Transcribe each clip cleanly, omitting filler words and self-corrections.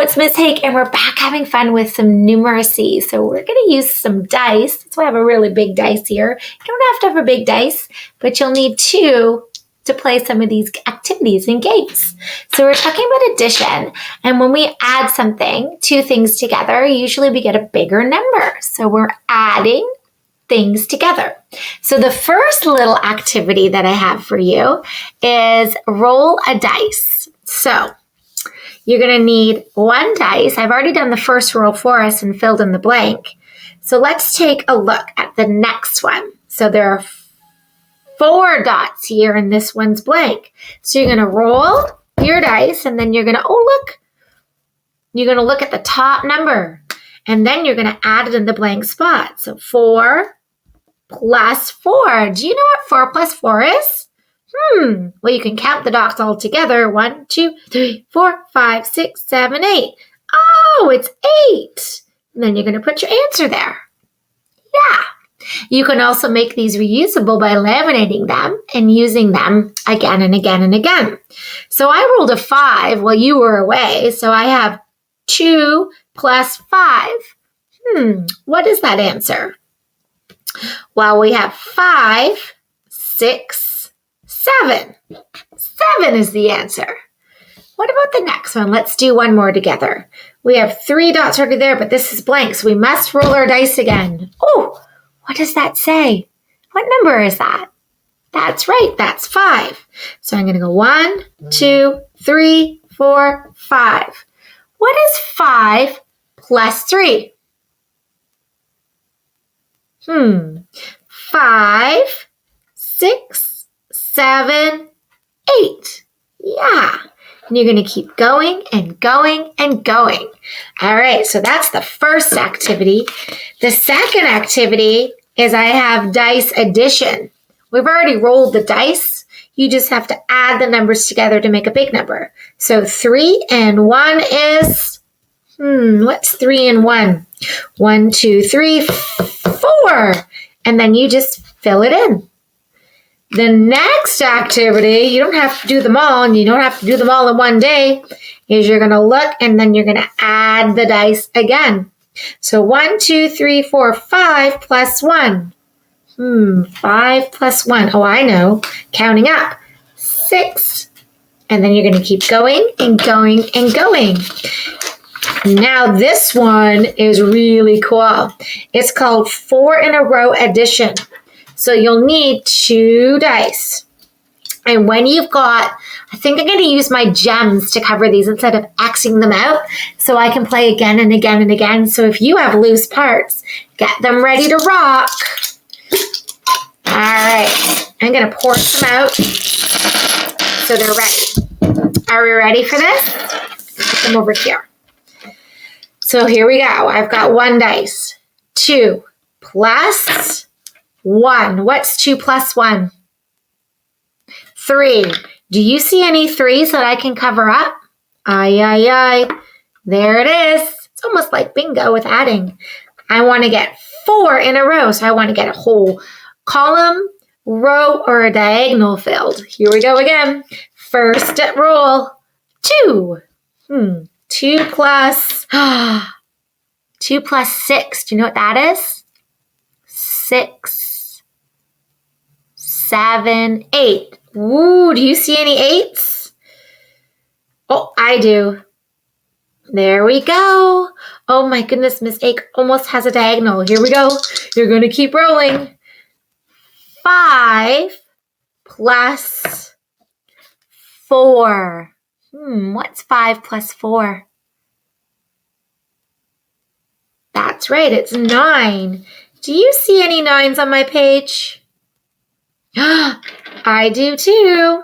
it's Miss Hake, and we're back having fun with some numeracy. So we're going to use some dice. That's why I have a really big dice here. You don't have to have a big dice, but you'll need two to play some of these activities and games. So we're talking about addition, and when we add something, two things together, usually we get a bigger number. So we're adding things together. So the first little activity that I have for you is roll a dice. So you're going to need one dice. I've already done the first roll for us and filled in the blank. So let's take a look at the next one. So there are 4 dots here and this one's blank. So you're going to roll your dice and then you're going to, you're going to look at the top number and then you're going to add it in the blank spot. So 4 plus 4. Do you know what 4 plus 4 is? Well, you can count the dots all together. 1, 2, 3, 4, 5, 6, 7, 8. Oh, it's 8. And then you're going to put your answer there. Yeah. You can also make these reusable by laminating them and using them again and again and again. So I rolled a 5 while you were away. So I have 2 plus 5. What is that answer? Well, we have 5, 6, 7. 7 is the answer. What about the next one? Let's do one more together. We have 3 dots already there, but this is blank, so we must roll our dice again. Oh, what does that say? What number is that? That's right, that's 5. So I'm going to go 1, 2, 3, 4, 5. What is 5 plus 3? 5, 6, 7, 8. Yeah. And you're going to keep going and going and going. All right. So that's the first activity. The second activity is I have dice addition. We've already rolled the dice. You just have to add the numbers together to make a big number. So 3 and 1 is, what's 3 and 1? 1, 2, 3, 4. And then you just fill it in. The next activity, you don't have to do them all, and you don't have to do them all in one day, is you're going to look and then you're going to add the dice again. So 1, 2, 3, 4, 5 plus 1. 5 plus 1. Oh, I know. Counting up. 6. And then you're going to keep going and going and going. Now this one is really cool. It's called 4 in a row addition. So you'll need 2 dice. And when you've got, I think I'm going to use my gems to cover these instead of Xing them out so I can play again and again and again. So if you have loose parts, get them ready to rock. All right. I'm going to pour some out so they're ready. Are we ready for this? Put them over here. So here we go. I've got 1 dice. 2 plus 1. What's 2 plus 1? 3. Do you see any 3s that I can cover up? Aye. There it is. It's almost like bingo with adding. I want to get 4 in a row. So I want to get a whole column, row, or a diagonal filled. Here we go again. First roll. 2. 2 plus 2 plus 6. Do you know what that is? 6, 7, 8. Ooh, do you see any 8s? Oh, I do. There we go. Oh my goodness, Miss Hake almost has a diagonal. Here we go. You're going to keep rolling. 5 plus 4. What's 5 plus 4? That's right, it's 9. Do you see any 9s on my page? I do too.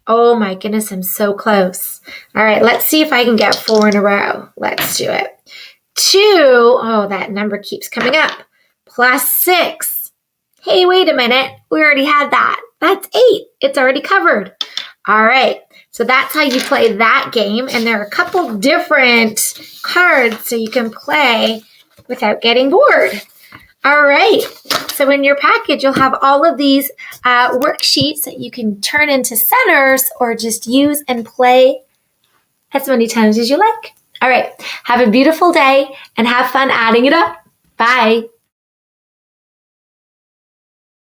Oh my goodness, I'm so close. All right, let's see if I can get 4 in a row. Let's do it. 2, oh, that number keeps coming up. Plus 6. Hey, wait a minute. We already had that. That's 8. It's already covered. All right, so that's how you play that game. And there are a couple different cards so you can play without getting bored. All right, so in your package, you'll have all of these worksheets that you can turn into centers or just use and play as many times as you like. All right. Have a beautiful day and have fun adding it up. Bye.